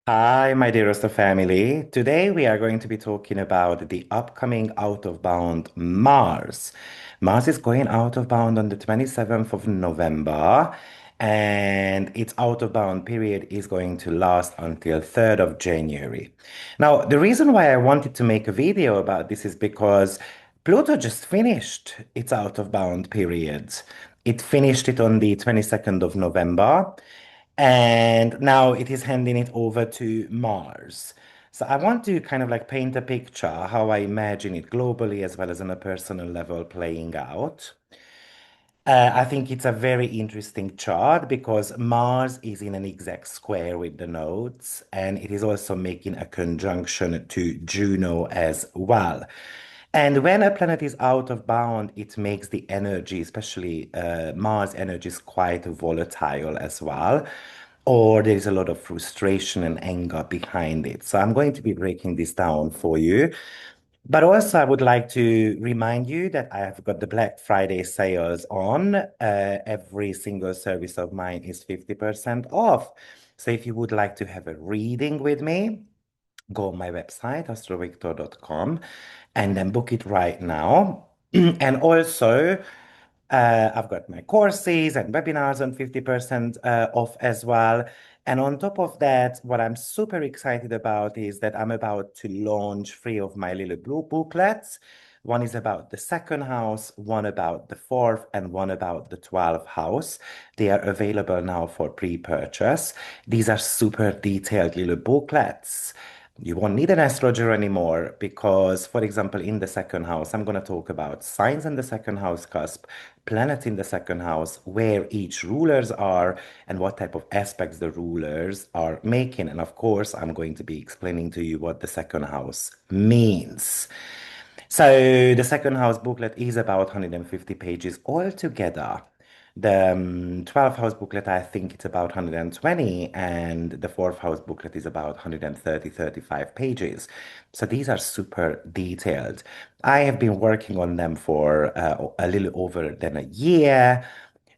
Hi, my dearest of family. Today we are going to be talking about the upcoming out of bound Mars. Mars is going out of bound on the 27th of November, and its out of bound period is going to last until 3rd of January. Now, the reason why I wanted to make a video about this is because Pluto just finished its out of bound period. It finished it on the 22nd of November. And now it is handing it over to Mars. So I want to kind of like paint a picture how I imagine it globally as well as on a personal level playing out. I think it's a very interesting chart because Mars is in an exact square with the nodes, and it is also making a conjunction to Juno as well. And when a planet is out of bound, it makes the energy, especially Mars energy, is quite volatile as well. Or there is a lot of frustration and anger behind it. So I'm going to be breaking this down for you. But also, I would like to remind you that I have got the Black Friday sales on. Every single service of mine is 50% off. So if you would like to have a reading with me, go on my website, AstroViktor.com, and then book it right now. And also, I've got my courses and webinars on 50% off as well. And on top of that, what I'm super excited about is that I'm about to launch three of my little blue booklets. One is about the second house, one about the fourth, and one about the 12th house. They are available now for pre-purchase. These are super detailed little booklets. You won't need an astrologer anymore because, for example, in the second house, I'm going to talk about signs in the second house cusp, planets in the second house, where each rulers are, and what type of aspects the rulers are making. And of course, I'm going to be explaining to you what the second house means. So the second house booklet is about 150 pages altogether. The 12th house booklet, I think it's about 120, and the fourth house booklet is about 130, 35 pages. So these are super detailed. I have been working on them for a little over than a year.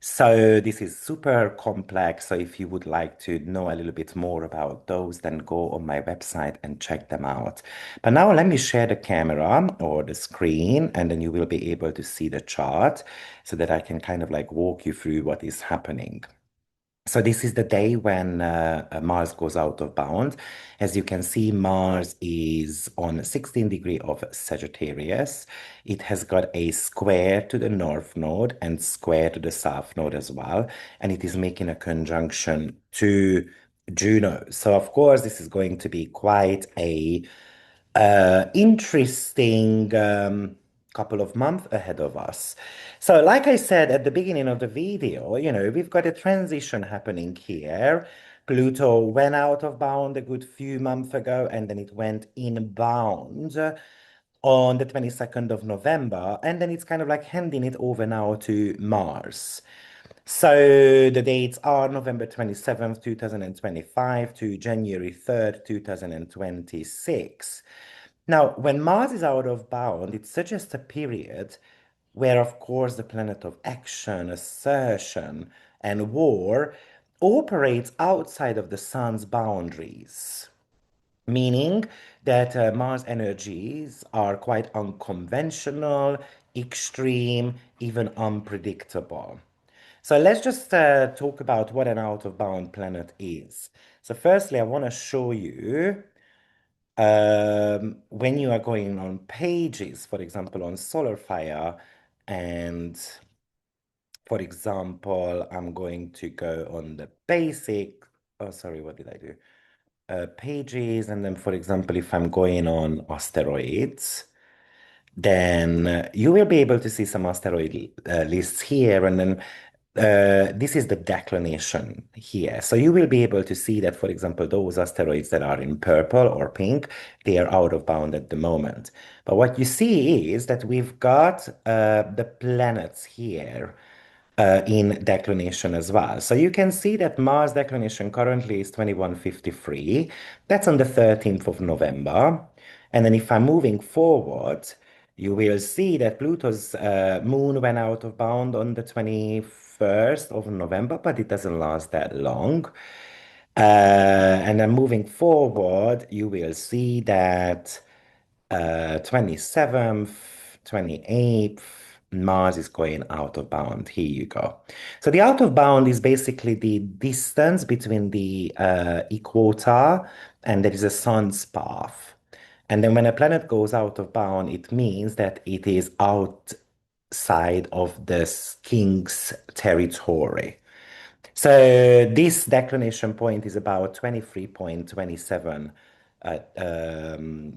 So this is super complex. So if you would like to know a little bit more about those, then go on my website and check them out. But now let me share the camera or the screen, and then you will be able to see the chart so that I can kind of like walk you through what is happening. So this is the day when Mars goes out of bound. As you can see, Mars is on 16 degree of Sagittarius. It has got a square to the north node and square to the south node as well. And it is making a conjunction to Juno. So of course, this is going to be quite a interesting couple of months ahead of us. So, like I said at the beginning of the video, we've got a transition happening here. Pluto went out of bound a good few months ago, and then it went inbound on the 22nd of November, and then it's kind of like handing it over now to Mars. So the dates are November 27th, 2025 to January 3rd, 2026. Now, when Mars is out of bound, it suggests a period where, of course, the planet of action, assertion, and war operates outside of the sun's boundaries, meaning that Mars energies are quite unconventional, extreme, even unpredictable. So let's just talk about what an out of bound planet is. So, firstly, I want to show you when you are going on pages, for example, on Solar Fire, and for example, I'm going to go on the basic, oh, sorry, what did I do? Pages, and then, for example, if I'm going on asteroids, then you will be able to see some asteroid lists here, and then this is the declination here. So you will be able to see that, for example, those asteroids that are in purple or pink, they are out of bound at the moment. But what you see is that we've got the planets here in declination as well. So you can see that Mars declination currently is 2153. That's on the 13th of November. And then if I'm moving forward, you will see that Pluto's moon went out of bound on the 21st of November, but it doesn't last that long. And then moving forward, you will see that 27th, 28th, Mars is going out of bound. Here you go. So the out of bound is basically the distance between the equator and there is a sun's path. And then when a planet goes out of bound, it means that it is outside of the king's territory. So this declination point is about 23.27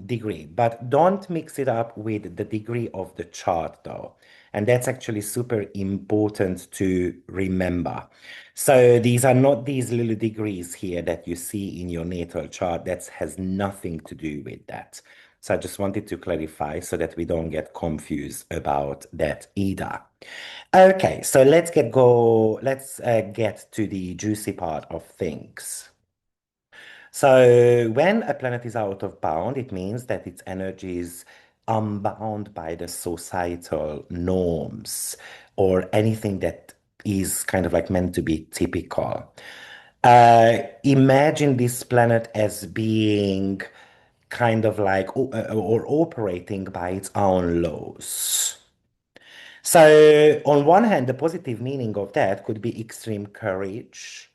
degree, but don't mix it up with the degree of the chart though. And that's actually super important to remember. So these are not these little degrees here that you see in your natal chart. That has nothing to do with that. So I just wanted to clarify so that we don't get confused about that either. Okay, so let's get to the juicy part of things. So when a planet is out of bound, it means that its energy is unbound by the societal norms or anything that is kind of like meant to be typical. Imagine this planet as being kind of like or operating by its own laws. So, on one hand, the positive meaning of that could be extreme courage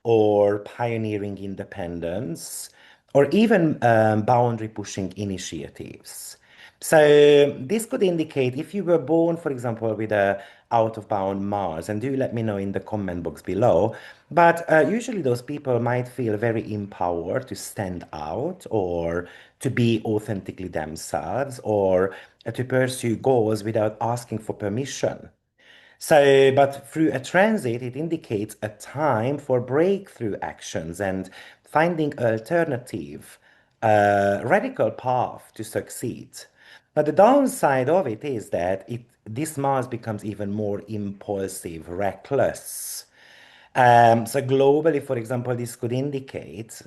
or pioneering independence or even boundary pushing initiatives. So, this could indicate if you were born, for example, with a out of bound Mars, and do let me know in the comment box below. But usually, those people might feel very empowered to stand out or to be authentically themselves or to pursue goals without asking for permission. So, but through a transit, it indicates a time for breakthrough actions and finding alternative, radical path to succeed. But the downside of it is that this Mars becomes even more impulsive, reckless. So globally, for example, this could indicate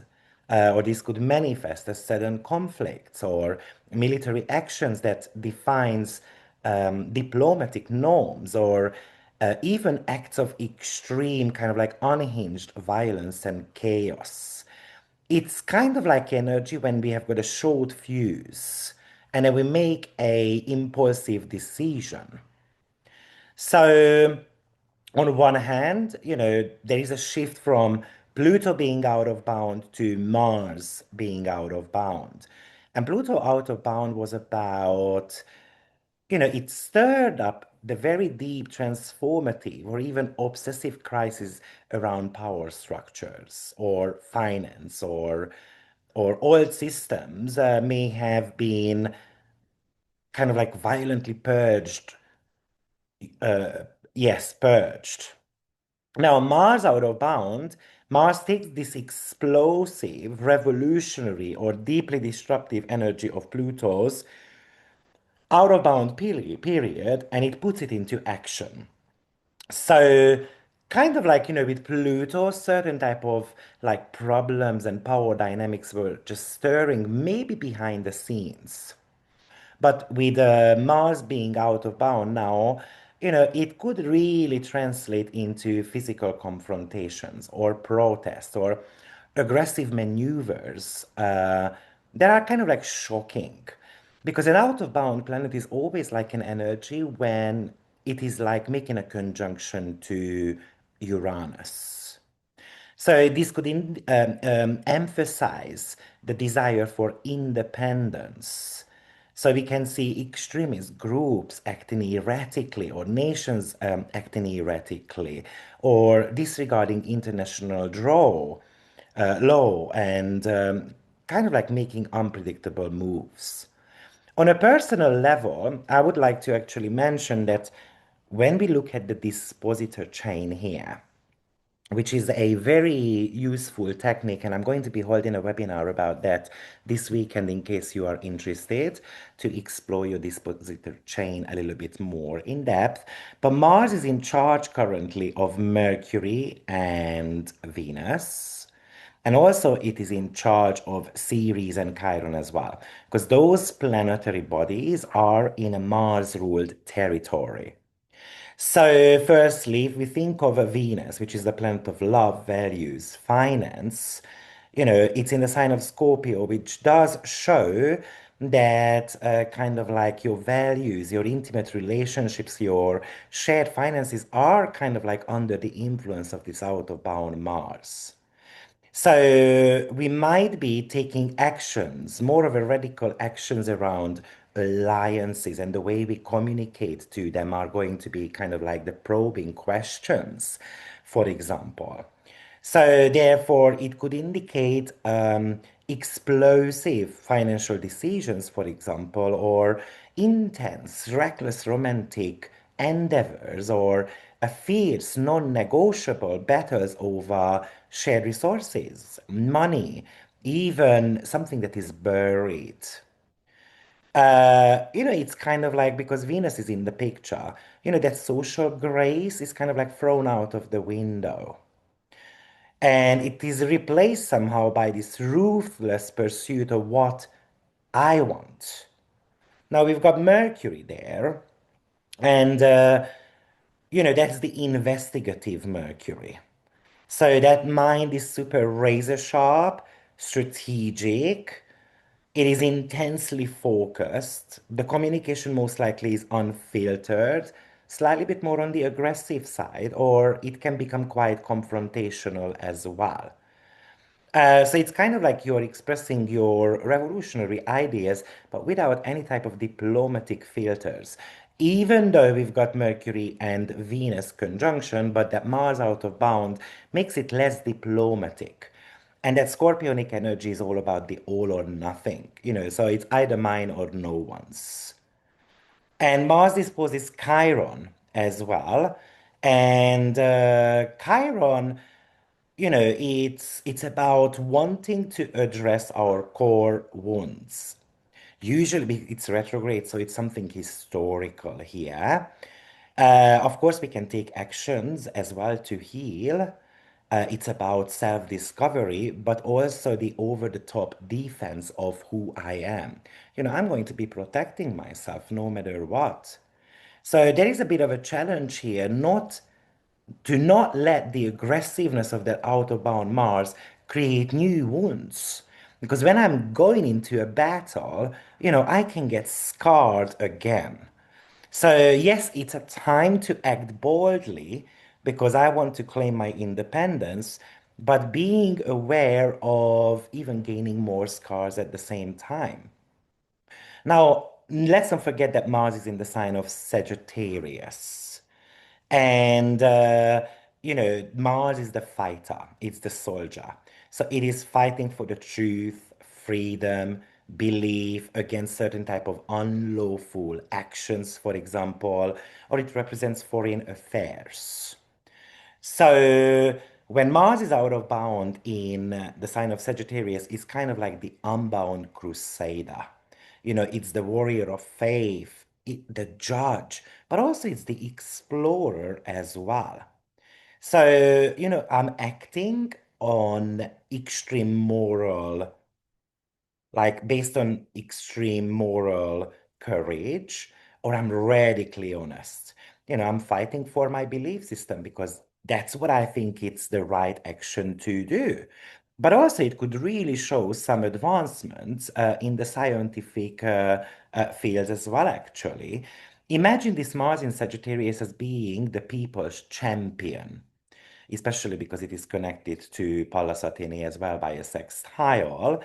or this could manifest as sudden conflicts or military actions that defines diplomatic norms or even acts of extreme kind of like unhinged violence and chaos. It's kind of like energy when we have got a short fuse and then we make a impulsive decision. So on one hand, there is a shift from Pluto being out of bound to Mars being out of bound. And Pluto out of bound was about, it stirred up the very deep transformative or even obsessive crisis around power structures or finance or old systems may have been kind of like violently purged. Yes, purged. Now, Mars out of bound, Mars takes this explosive, revolutionary, or deeply disruptive energy of Pluto's out of bound period, and it puts it into action. So, kind of like, with Pluto, certain type of like problems and power dynamics were just stirring maybe behind the scenes. But with Mars being out of bound now, it could really translate into physical confrontations or protests or aggressive maneuvers that are kind of like shocking. Because an out of bound planet is always like an energy when it is like making a conjunction to Uranus. So this could emphasize the desire for independence. So we can see extremist groups acting erratically, or nations acting erratically, or disregarding international law, and kind of like making unpredictable moves. On a personal level, I would like to actually mention that when we look at the dispositor chain here, which is a very useful technique. And I'm going to be holding a webinar about that this weekend in case you are interested to explore your dispositor chain a little bit more in depth. But Mars is in charge currently of Mercury and Venus. And also, it is in charge of Ceres and Chiron as well, because those planetary bodies are in a Mars ruled territory. So, firstly, if we think of a Venus, which is the planet of love, values, finance, it's in the sign of Scorpio, which does show that kind of like your values, your intimate relationships, your shared finances are kind of like under the influence of this out of bound Mars. So we might be taking actions, more of a radical actions around alliances, and the way we communicate to them are going to be kind of like the probing questions, for example. So therefore, it could indicate explosive financial decisions, for example, or intense, reckless romantic endeavors, or a fierce, non-negotiable battles over shared resources, money, even something that is buried. It's kind of like because Venus is in the picture, that social grace is kind of like thrown out of the window. And it is replaced somehow by this ruthless pursuit of what I want. Now we've got Mercury there, and that's the investigative Mercury. So that mind is super razor sharp, strategic. It is intensely focused. The communication most likely is unfiltered, slightly bit more on the aggressive side, or it can become quite confrontational as well. So it's kind of like you're expressing your revolutionary ideas, but without any type of diplomatic filters. Even though we've got Mercury and Venus conjunction, but that Mars out of bound makes it less diplomatic. And that Scorpionic energy is all about the all or nothing, so it's either mine or no one's. And Mars disposes Chiron as well. And Chiron, it's about wanting to address our core wounds. Usually it's retrograde, so it's something historical here. Of course, we can take actions as well to heal. It's about self-discovery, but also the over-the-top defense of who I am. I'm going to be protecting myself no matter what. So there is a bit of a challenge here, not to not let the aggressiveness of that out-of-bound Mars create new wounds. Because when I'm going into a battle, I can get scarred again. So, yes, it's a time to act boldly because I want to claim my independence, but being aware of even gaining more scars at the same time. Now, let's not forget that Mars is in the sign of Sagittarius. And, Mars is the fighter, it's the soldier. So it is fighting for the truth, freedom, belief against certain type of unlawful actions, for example, or it represents foreign affairs. So when Mars is out of bound in the sign of Sagittarius, it's kind of like the unbound crusader. It's the warrior of faith, the judge, but also it's the explorer as well. So, I'm acting on extreme moral, like based on extreme moral courage, or I'm radically honest. I'm fighting for my belief system because that's what I think it's the right action to do. But also, it could really show some advancements in the scientific fields as well, actually. Imagine this Mars in Sagittarius as being the people's champion, especially because it is connected to Pallas Athene as well by a sextile.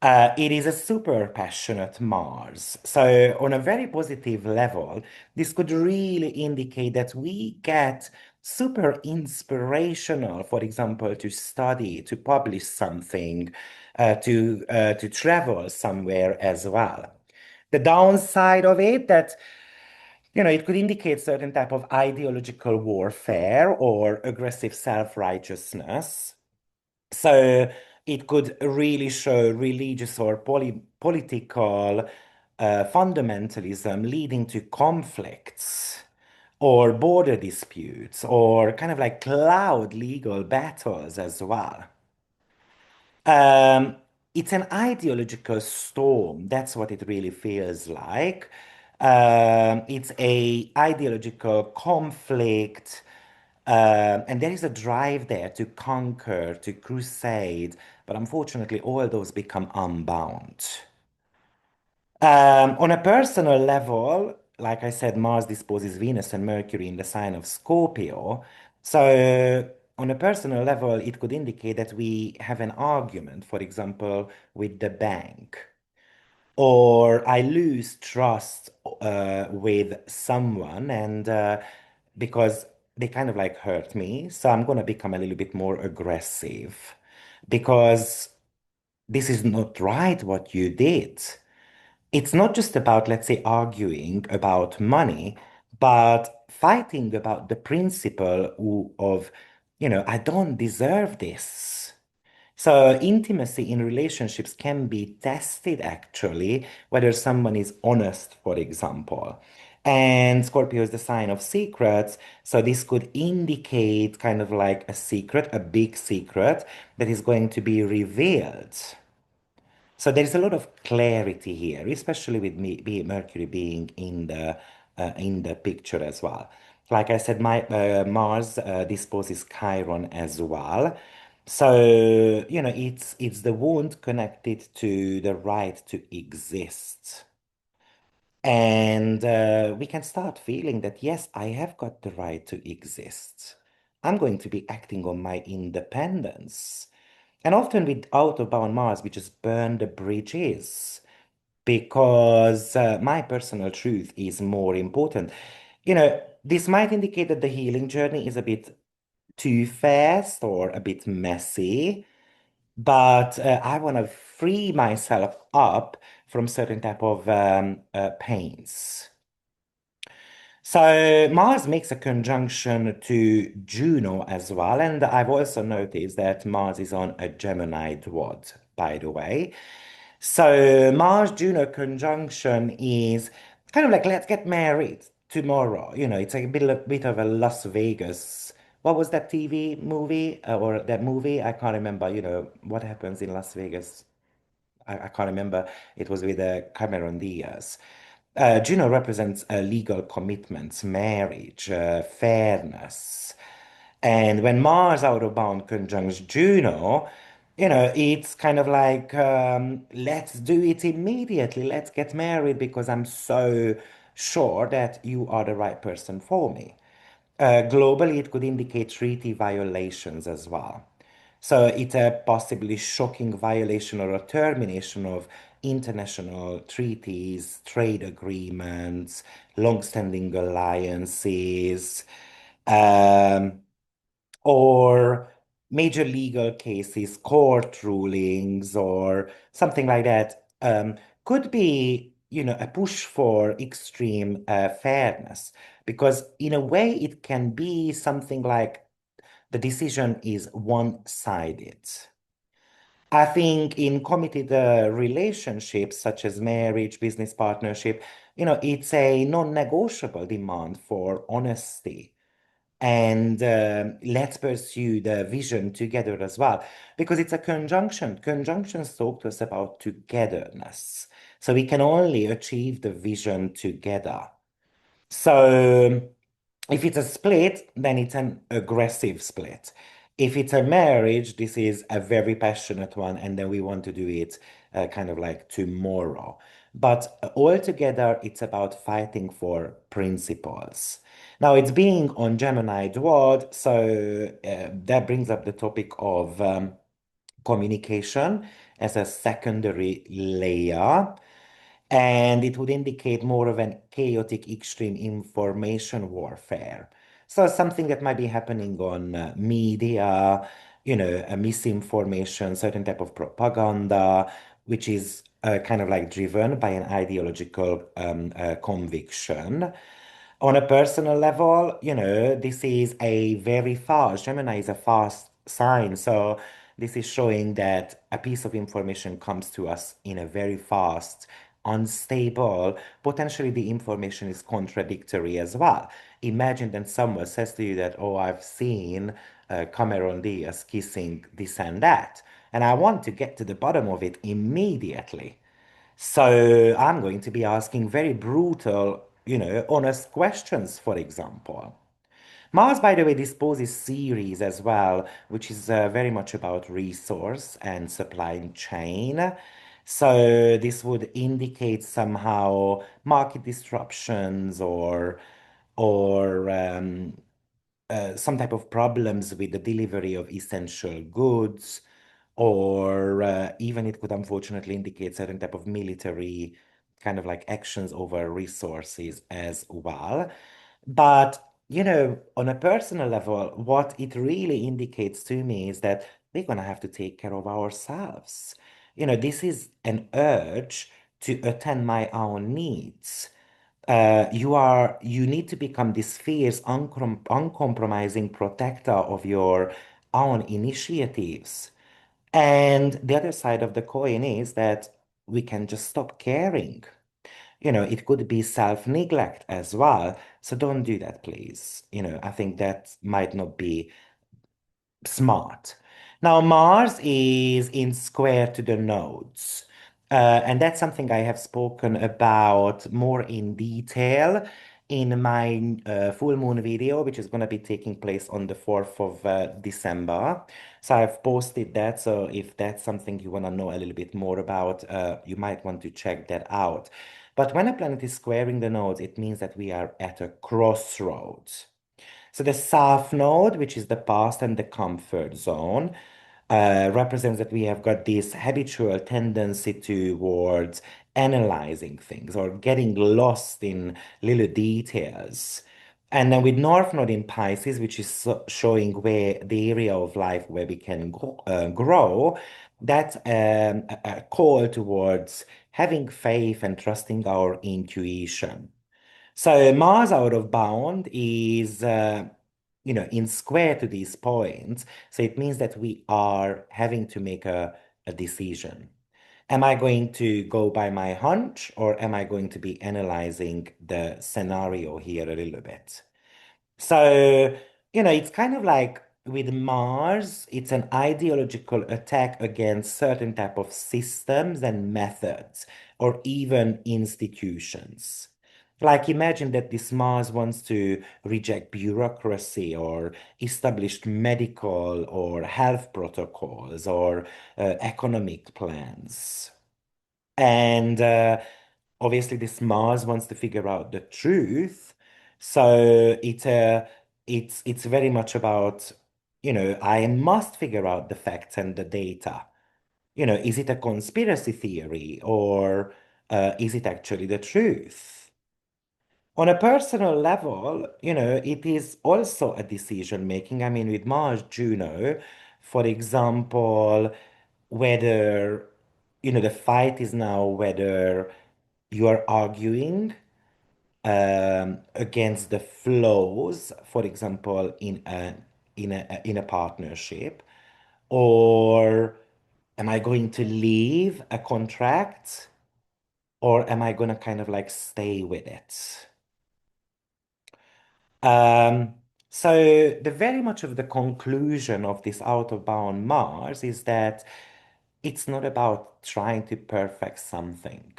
It is a super passionate Mars. So, on a very positive level, this could really indicate that we get super inspirational, for example, to study, to publish something, to travel somewhere as well. The downside of it that it could indicate certain type of ideological warfare or aggressive self-righteousness. So it could really show religious or political fundamentalism leading to conflicts or border disputes or kind of like cloud legal battles as well. Um, it's an ideological storm. That's what it really feels like. It's a ideological conflict, and there is a drive there to conquer, to crusade, but unfortunately, all those become unbound. On a personal level, like I said, Mars disposes Venus and Mercury in the sign of Scorpio. So, on a personal level, it could indicate that we have an argument, for example, with the bank, or I lose trust with someone, and because they kind of like hurt me, so I'm gonna become a little bit more aggressive because this is not right what you did. It's not just about, let's say, arguing about money, but fighting about the principle of, I don't deserve this. So intimacy in relationships can be tested actually, whether someone is honest, for example. And Scorpio is the sign of secrets, so this could indicate kind of like a secret, a big secret that is going to be revealed. So there's a lot of clarity here, especially with Mercury being in the picture as well. Like I said, my Mars disposes Chiron as well. So, it's the wound connected to the right to exist. And we can start feeling that, yes, I have got the right to exist. I'm going to be acting on my independence. And often with out of bound Mars, we just burn the bridges because my personal truth is more important. This might indicate that the healing journey is a bit too fast or a bit messy, but I want to free myself up from certain type of pains. So Mars makes a conjunction to Juno as well, and I've also noticed that Mars is on a Gemini dwad, by the way. So Mars-Juno conjunction is kind of like let's get married tomorrow. It's like a bit of a Las Vegas. What was that TV movie or that movie? I can't remember. What happens in Las Vegas. I can't remember. It was with Cameron Diaz. Juno represents legal commitments, marriage, fairness. And when Mars out of bound conjuncts Juno, it's kind of like, let's do it immediately. Let's get married because I'm so sure that you are the right person for me. Globally, it could indicate treaty violations as well. So it's a possibly shocking violation or a termination of international treaties, trade agreements, long-standing alliances, um, or major legal cases, court rulings, or something like that. Could be, a push for extreme fairness, because in a way it can be something like the decision is one-sided. I think in committed relationships such as marriage, business partnership, it's a non-negotiable demand for honesty. And let's pursue the vision together as well, because it's a conjunction. Conjunctions talk to us about togetherness. So we can only achieve the vision together. So if it's a split, then it's an aggressive split. If it's a marriage, this is a very passionate one, and then we want to do it kind of like tomorrow. But altogether, it's about fighting for principles. Now, it's being on Gemini Dwad, so that brings up the topic of communication as a secondary layer, and it would indicate more of an chaotic, extreme information warfare. So something that might be happening on media, a misinformation, certain type of propaganda, which is kind of like driven by an ideological conviction. On a personal level, this is a very fast, Gemini is a fast sign. So this is showing that a piece of information comes to us in a very fast, unstable, potentially the information is contradictory as well. Imagine that someone says to you that, oh, I've seen Cameron Diaz kissing this and that, and I want to get to the bottom of it immediately. So I'm going to be asking very brutal, honest questions, for example. Mars, by the way, disposes series as well, which is very much about resource and supply chain. So this would indicate somehow market disruptions or some type of problems with the delivery of essential goods, or even it could unfortunately indicate certain type of military kind of like actions over resources as well. But, on a personal level, what it really indicates to me is that we're going to have to take care of ourselves. This is an urge to attend my own needs. You need to become this fierce, uncompromising protector of your own initiatives. And the other side of the coin is that we can just stop caring. It could be self-neglect as well. So don't do that, please. I think that might not be smart. Now, Mars is in square to the nodes. And that's something I have spoken about more in detail in my full moon video, which is going to be taking place on the 4th of December. So I've posted that. So if that's something you want to know a little bit more about, you might want to check that out. But when a planet is squaring the nodes, it means that we are at a crossroads. So the south node, which is the past and the comfort zone, represents that we have got this habitual tendency towards analyzing things or getting lost in little details. And then with North Node in Pisces, which is showing where the area of life where we can grow, that's a call towards having faith and trusting our intuition. So Mars out of bound is, in square to these points. So it means that we are having to make a decision. Am I going to go by my hunch or am I going to be analyzing the scenario here a little bit? So, it's kind of like with Mars, it's an ideological attack against certain type of systems and methods, or even institutions. Like imagine that this Mars wants to reject bureaucracy or established medical or health protocols or economic plans. And obviously, this Mars wants to figure out the truth. So it's very much about, I must figure out the facts and the data. Is it a conspiracy theory or is it actually the truth? On a personal level, it is also a decision making. I mean, with Mars, Juno, for example, whether, the fight is now whether you are arguing against the flows, for example, in a partnership, or am I going to leave a contract, or am I going to kind of like stay with it? Um, so the very much of the conclusion of this out of bound Mars is that it's not about trying to perfect something.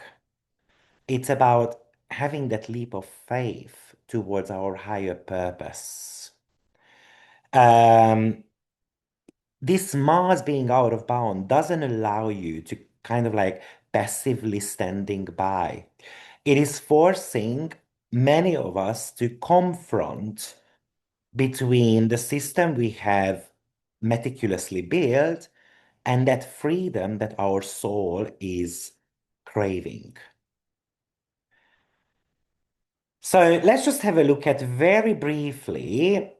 It's about having that leap of faith towards our higher purpose. Um, this Mars being out of bound doesn't allow you to kind of like passively standing by. It is forcing many of us to confront between the system we have meticulously built and that freedom that our soul is craving. So let's just have a look at very briefly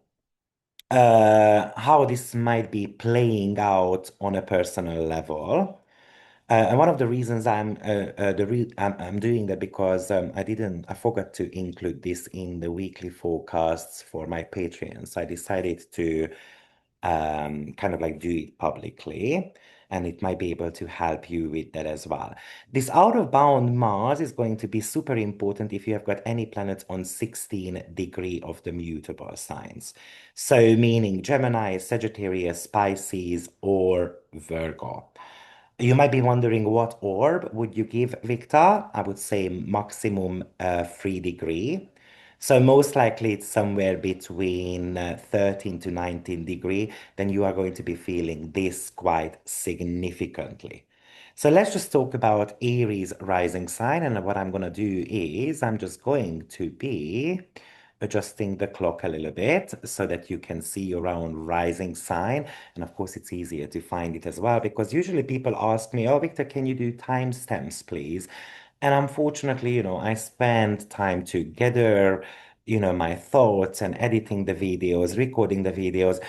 how this might be playing out on a personal level. And one of the reasons I'm doing that because I forgot to include this in the weekly forecasts for my Patreon. So I decided to kind of like do it publicly, and it might be able to help you with that as well. This out of bound Mars is going to be super important if you have got any planets on 16 degree of the mutable signs. So meaning Gemini, Sagittarius, Pisces, or Virgo. You might be wondering what orb would you give Victor? I would say maximum 3 degree. So most likely it's somewhere between 13 to 19 degree. Then you are going to be feeling this quite significantly. So let's just talk about Aries rising sign. And what I'm going to do is I'm just going to be adjusting the clock a little bit so that you can see your own rising sign. And of course, it's easier to find it as well because usually people ask me, oh, Victor, can you do timestamps, please? And unfortunately, I spend time to gather, my thoughts and editing the videos, recording the videos.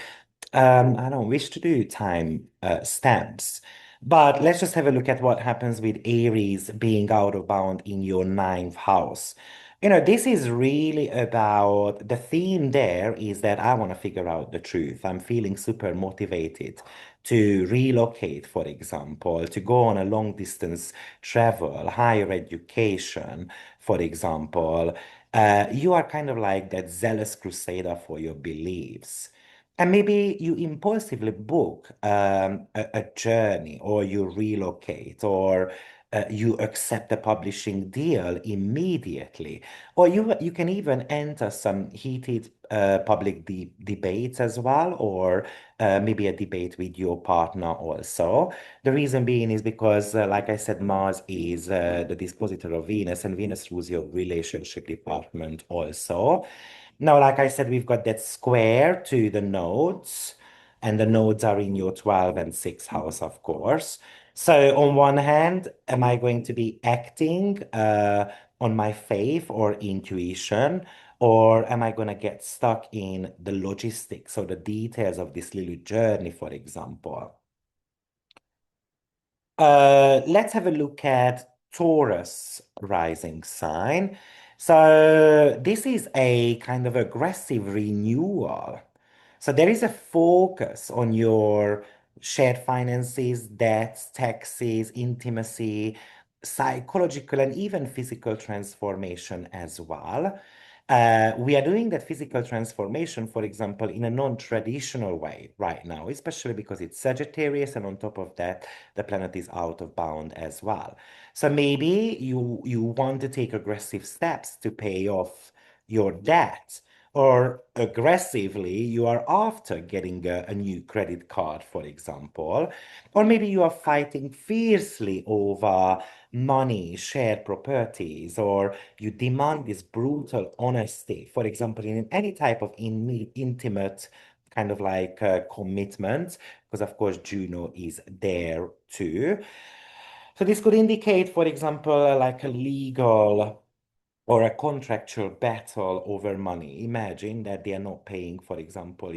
I don't wish to do time stamps. But let's just have a look at what happens with Aries being out of bound in your ninth house. This is really about the theme there is that I want to figure out the truth. I'm feeling super motivated to relocate, for example, to go on a long distance travel, higher education, for example. You are kind of like that zealous crusader for your beliefs. And maybe you impulsively book a journey, or you relocate, or you accept a publishing deal immediately, or you can even enter some heated public debates as well, or maybe a debate with your partner also. The reason being is because, like I said, Mars is the dispositor of Venus, and Venus rules your relationship department also. Now, like I said, we've got that square to the nodes, and the nodes are in your 12 and 6th house, of course. So, on one hand, am I going to be acting on my faith or intuition, or am I going to get stuck in the logistics or the details of this little journey, for example? Let's have a look at Taurus rising sign. So this is a kind of aggressive renewal. So there is a focus on your shared finances, debts, taxes, intimacy, psychological and even physical transformation as well. We are doing that physical transformation, for example, in a non-traditional way right now, especially because it's Sagittarius, and on top of that, the planet is out of bound as well. So maybe you want to take aggressive steps to pay off your debt, or aggressively you are after getting a new credit card, for example, or maybe you are fighting fiercely over money, shared properties, or you demand this brutal honesty, for example, in any type of intimate kind of like commitment, because of course Juno is there too. So this could indicate, for example, like a legal or a contractual battle over money. Imagine that they are not paying, for example,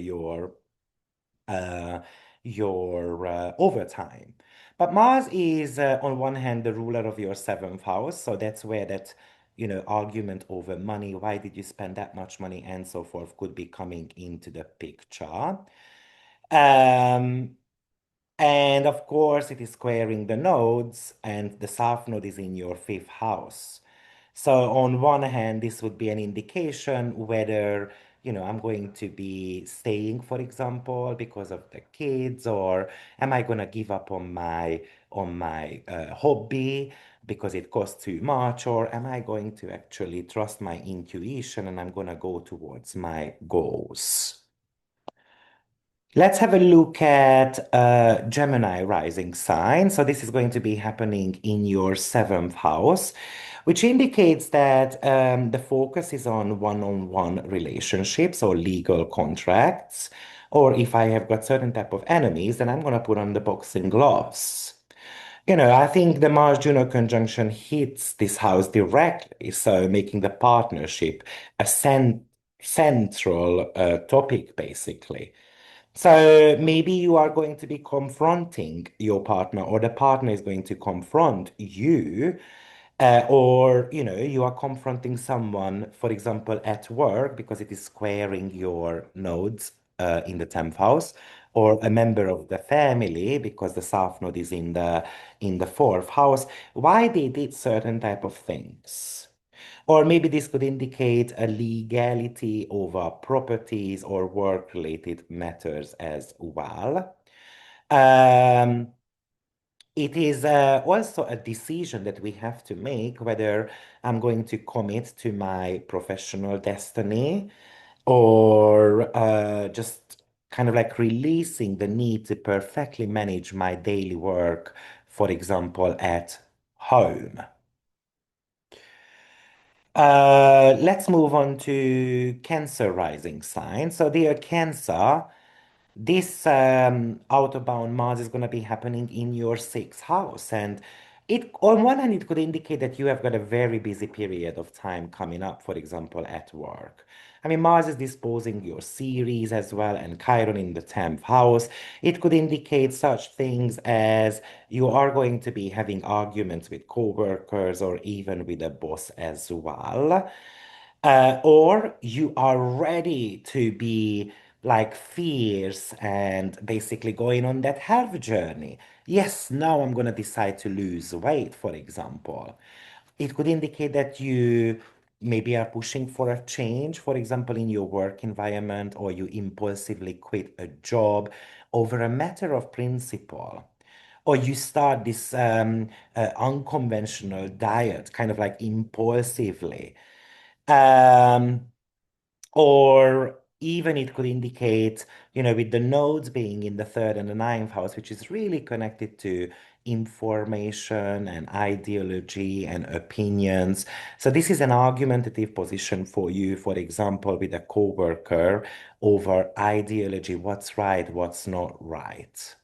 uh, your overtime. But Mars is, on one hand, the ruler of your seventh house, so that's where that argument over money, why did you spend that much money, and so forth, could be coming into the picture. Um, and of course, it is squaring the nodes, and the south node is in your fifth house. So on one hand, this would be an indication whether, I'm going to be staying, for example, because of the kids, or am I going to give up on my hobby because it costs too much, or am I going to actually trust my intuition and I'm going to go towards my goals? Let's have a look at Gemini rising sign. So this is going to be happening in your seventh house, which indicates that the focus is on one-on-one relationships or legal contracts. Or if I have got certain type of enemies, then I'm going to put on the boxing gloves. I think the Mars-Juno conjunction hits this house directly, so making the partnership a central topic, basically. So maybe you are going to be confronting your partner, or the partner is going to confront you, or you are confronting someone, for example, at work because it is squaring your nodes in the 10th house, or a member of the family because the south node is in the fourth house. Why they did certain type of things? Or maybe this could indicate a legality over properties or work-related matters as well. Um, it is also a decision that we have to make whether I'm going to commit to my professional destiny or just kind of like releasing the need to perfectly manage my daily work, for example, at home. Let's move on to Cancer rising sign. So, dear Cancer, this out-of-bound Mars is going to be happening in your sixth house. And it, on one hand, it could indicate that you have got a very busy period of time coming up, for example, at work. I mean, Mars is disposing your series as well, and Chiron in the 10th house. It could indicate such things as you are going to be having arguments with coworkers or even with a boss as well. Or you are ready to be like fierce and basically going on that health journey. Yes, now I'm going to decide to lose weight, for example. It could indicate that you maybe are pushing for a change, for example, in your work environment, or you impulsively quit a job over a matter of principle. Or you start this unconventional diet, kind of like impulsively. Um, or even it could indicate, with the nodes being in the third and the ninth house, which is really connected to information and ideology and opinions. So this is an argumentative position for you, for example, with a coworker over ideology, what's right, what's not right.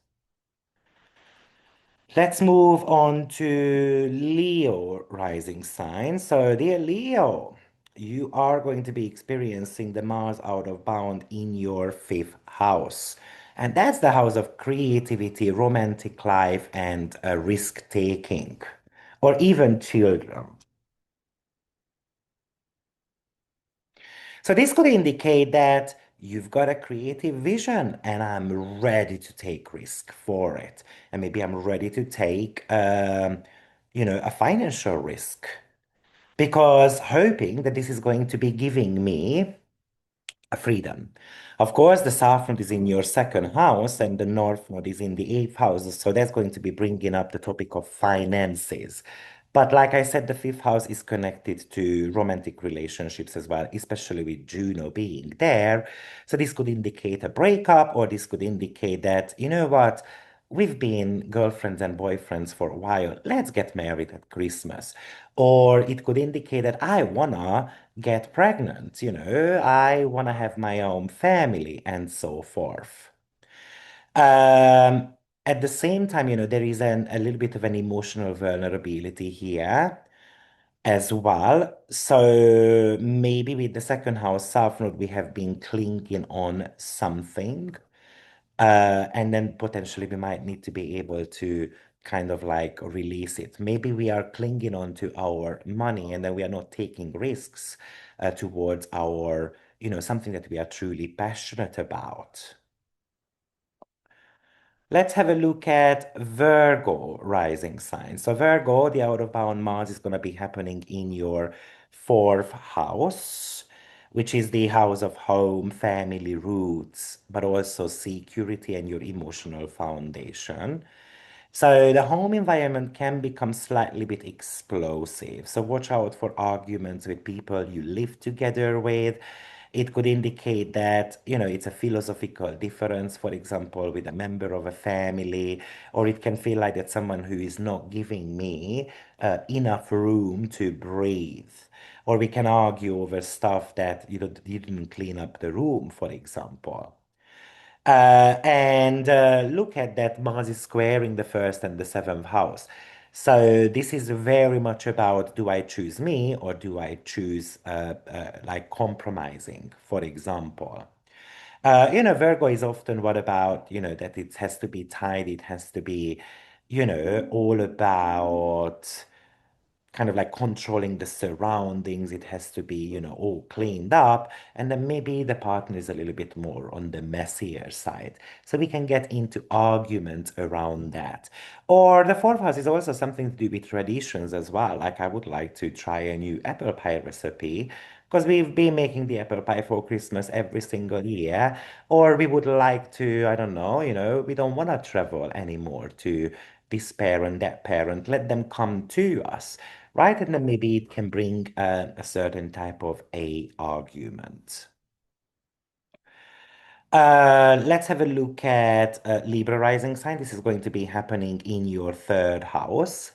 Let's move on to Leo rising sign. So, dear Leo, you are going to be experiencing the Mars out of bound in your fifth house. And that's the house of creativity, romantic life, and risk taking, or even children. So this could indicate that you've got a creative vision and I'm ready to take risk for it. And maybe I'm ready to take, a financial risk because hoping that this is going to be giving me a freedom. Of course, the south node is in your second house and the north node is in the eighth house. So that's going to be bringing up the topic of finances. But like I said, the fifth house is connected to romantic relationships as well, especially with Juno being there. So this could indicate a breakup, or this could indicate that, you know what, we've been girlfriends and boyfriends for a while. Let's get married at Christmas. Or it could indicate that I wanna get pregnant, I wanna have my own family and so forth. Um, at the same time, there is a little bit of an emotional vulnerability here as well. So maybe with the second house South Node, we have been clinging on something. And then potentially we might need to be able to kind of like release it. Maybe we are clinging on to our money and then we are not taking risks towards our, something that we are truly passionate about. Let's have a look at Virgo rising sign. So Virgo, the out of bound Mars is going to be happening in your fourth house, which is the house of home, family, roots, but also security and your emotional foundation. So the home environment can become slightly bit explosive. So watch out for arguments with people you live together with. It could indicate that, it's a philosophical difference, for example, with a member of a family, or it can feel like that someone who is not giving me enough room to breathe. Or we can argue over stuff that, you didn't clean up the room, for example. And look at that Mars is squaring the first and the seventh house. So this is very much about, do I choose me or do I choose like compromising, for example. Virgo is often what about, that it has to be tidy, it has to be, all about kind of like controlling the surroundings. It has to be, all cleaned up. And then maybe the partner is a little bit more on the messier side. So we can get into arguments around that. Or the fourth house is also something to do with traditions as well. Like I would like to try a new apple pie recipe because we've been making the apple pie for Christmas every single year. Or we would like to, I don't know, we don't want to travel anymore to this parent, that parent, let them come to us, right? And then maybe it can bring a certain type of a argument. Let's have a look at Libra rising sign. This is going to be happening in your third house.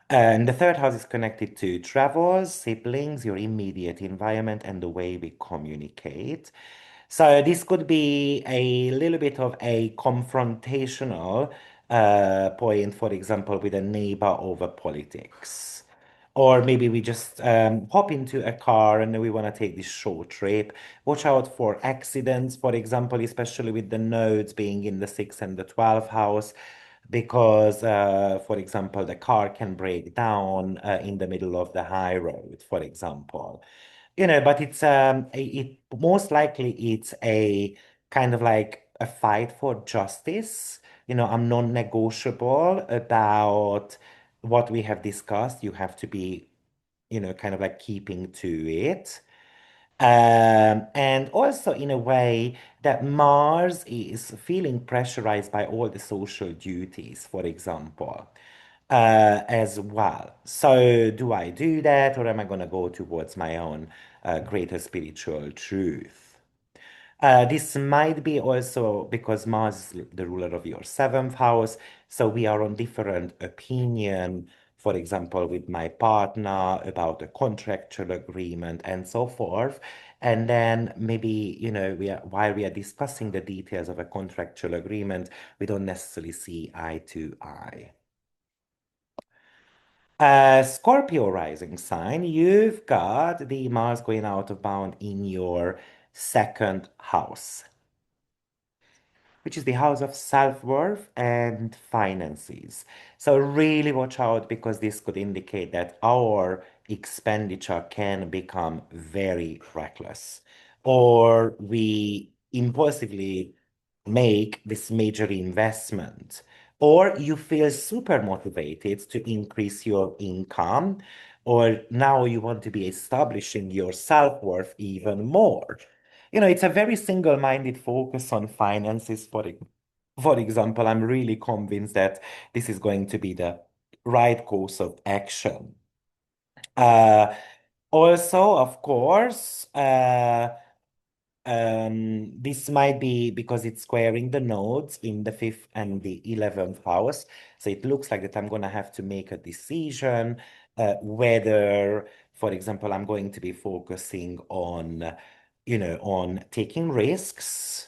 And the third house is connected to travels, siblings, your immediate environment, and the way we communicate. So this could be a little bit of a confrontational point, for example, with a neighbor over politics. Or maybe we just hop into a car and we want to take this short trip. Watch out for accidents, for example, especially with the nodes being in the 6th and the 12th house, because, for example, the car can break down in the middle of the high road, for example. But it most likely it's a kind of like a fight for justice. I'm non-negotiable about what we have discussed. You have to be, kind of like keeping to it. And also in a way that Mars is feeling pressurized by all the social duties, for example, as well. So do I do that, or am I going to go towards my own greater spiritual truth? This might be also because Mars is the ruler of your seventh house, so we are on different opinion, for example, with my partner about a contractual agreement and so forth. And then maybe, while we are discussing the details of a contractual agreement, we don't necessarily see eye to eye. Scorpio rising sign, you've got the Mars going out of bound in your second house, which is the house of self-worth and finances. So really watch out because this could indicate that our expenditure can become very reckless, or we impulsively make this major investment, or you feel super motivated to increase your income, or now you want to be establishing your self-worth even more. It's a very single-minded focus on finances. For example, I'm really convinced that this is going to be the right course of action. Uh, Also, of course, this might be because it's squaring the nodes in the 5th and the 11th house. So it looks like that I'm going to have to make a decision whether, for example, I'm going to be focusing on taking risks,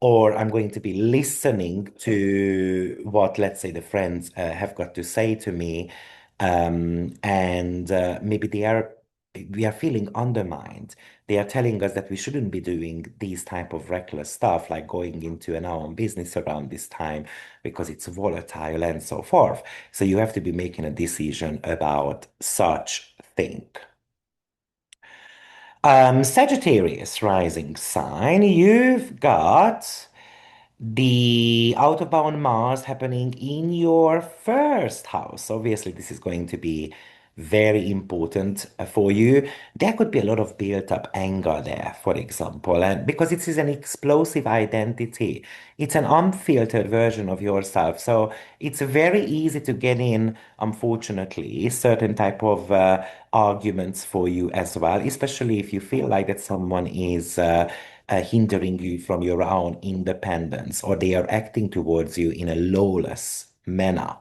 or I'm going to be listening to what, let's say, the friends have got to say to me, and maybe we are feeling undermined. They are telling us that we shouldn't be doing these type of reckless stuff, like going into our own business around this time because it's volatile and so forth. So you have to be making a decision about such thing. Sagittarius rising sign, you've got the out of bound Mars happening in your first house. Obviously, this is going to be very important for you. There could be a lot of built up anger there, for example, and because it is an explosive identity, it's an unfiltered version of yourself. So it's very easy to get in, unfortunately, certain type of arguments for you as well, especially if you feel like that someone is hindering you from your own independence, or they are acting towards you in a lawless manner.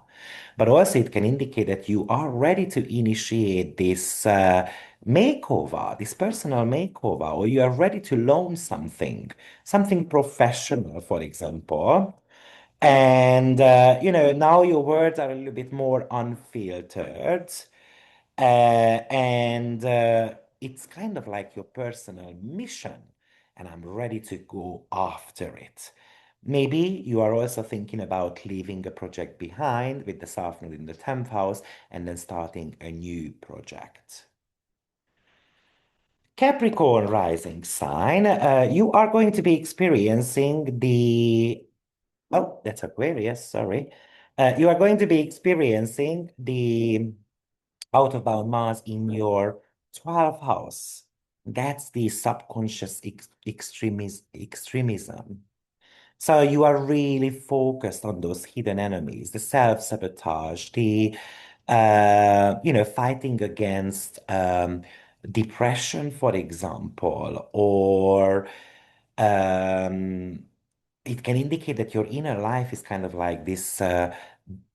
But also, it can indicate that you are ready to initiate this makeover, this personal makeover, or you are ready to learn something professional, for example. And, now your words are a little bit more unfiltered. And it's kind of like your personal mission, and I'm ready to go after it. Maybe you are also thinking about leaving a project behind with the South Node in the 10th house and then starting a new project. Capricorn rising sign, you are going to be experiencing oh, that's Aquarius, sorry. You are going to be experiencing the out of bound Mars in your 12th house. That's the subconscious extremism. So you are really focused on those hidden enemies, the self-sabotage, fighting against depression, for example, or um, it can indicate that your inner life is kind of like this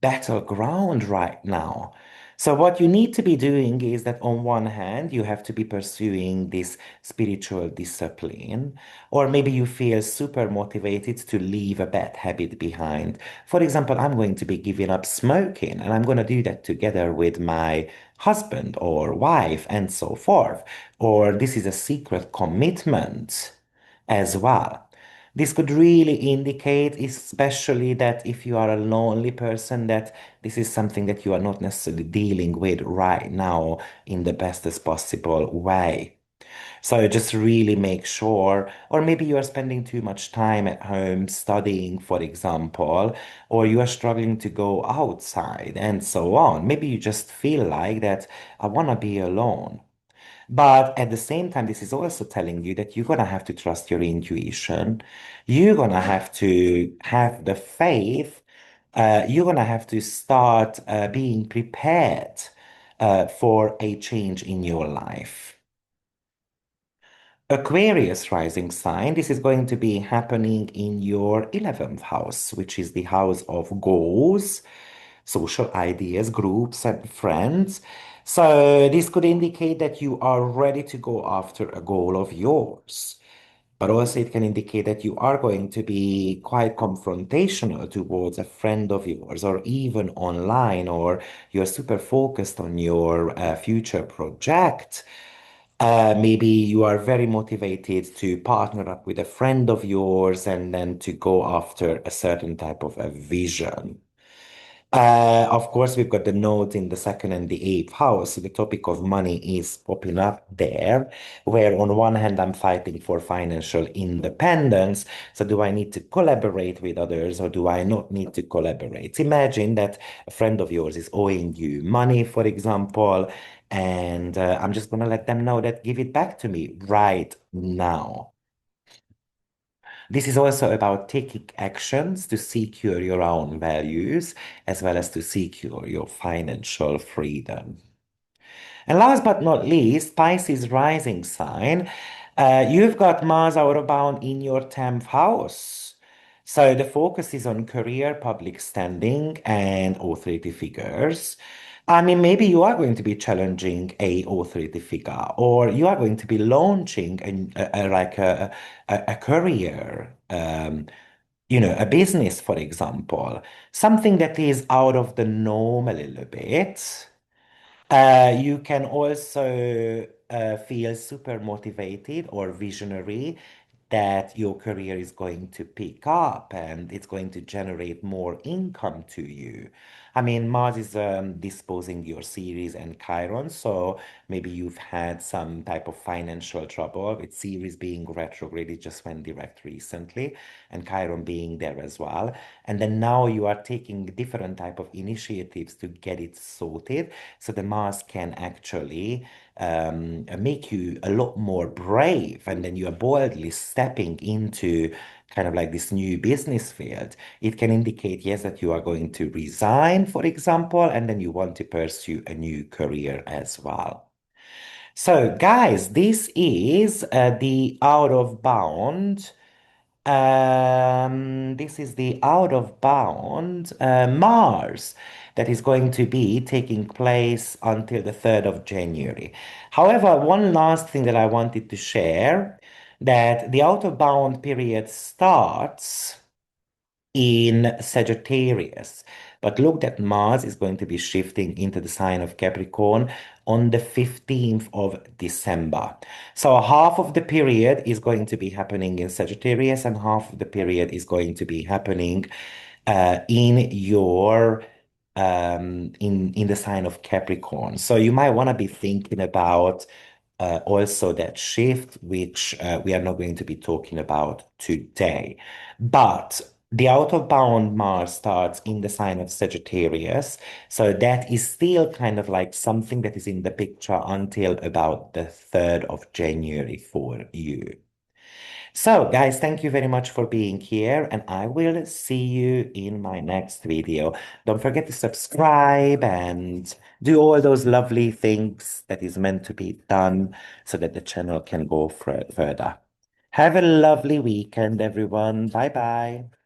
battleground right now. So, what you need to be doing is that on one hand, you have to be pursuing this spiritual discipline, or maybe you feel super motivated to leave a bad habit behind. For example, I'm going to be giving up smoking, and I'm going to do that together with my husband or wife, and so forth. Or this is a secret commitment as well. This could really indicate, especially that if you are a lonely person, that this is something that you are not necessarily dealing with right now in the bestest possible way. So just really make sure, or maybe you are spending too much time at home studying, for example, or you are struggling to go outside and so on. Maybe you just feel like that I want to be alone. But at the same time, this is also telling you that you're going to have to trust your intuition. You're going to have to have the faith. You're going to have to start being prepared for a change in your life. Aquarius rising sign, this is going to be happening in your 11th house, which is the house of goals, social ideas, groups, and friends. So this could indicate that you are ready to go after a goal of yours. But also it can indicate that you are going to be quite confrontational towards a friend of yours, or even online, or you're super focused on your future project. Maybe you are very motivated to partner up with a friend of yours and then to go after a certain type of a vision. Of course, we've got the nodes in the second and the eighth house. So the topic of money is popping up there, where on one hand, I'm fighting for financial independence. So do I need to collaborate with others or do I not need to collaborate? Imagine that a friend of yours is owing you money, for example, and I'm just going to let them know that give it back to me right now. This is also about taking actions to secure your own values as well as to secure your financial freedom. And last but not least, Pisces rising sign. You've got Mars out of bound in your 10th house. So the focus is on career, public standing, and authority figures. I mean, maybe you are going to be challenging a authority figure, or you are going to be launching a career, a business, for example, something that is out of the norm a little bit. You can also feel super motivated or visionary that your career is going to pick up and it's going to generate more income to you. I mean, Mars is disposing your Ceres and Chiron, so maybe you've had some type of financial trouble with Ceres being retrograde, it just went direct recently, and Chiron being there as well. And then now you are taking different type of initiatives to get it sorted, so the Mars can actually make you a lot more brave, and then you are boldly stepping into kind of like this new business field. It can indicate, yes, that you are going to resign, for example, and then you want to pursue a new career as well. So, guys, this is the out of bound. This is the out of bound Mars that is going to be taking place until the 3rd of January. However, one last thing that I wanted to share, that the out of bound period starts in Sagittarius. But look that Mars is going to be shifting into the sign of Capricorn on the 15th of December. So half of the period is going to be happening in Sagittarius and half of the period is going to be happening in your in the sign of Capricorn. So you might want to be thinking about also that shift, which we are not going to be talking about today. But the out of bound Mars starts in the sign of Sagittarius. So that is still kind of like something that is in the picture until about the 3rd of January for you. So, guys, thank you very much for being here, and I will see you in my next video. Don't forget to subscribe and do all those lovely things that is meant to be done so that the channel can go further. Have a lovely weekend, everyone. Bye bye.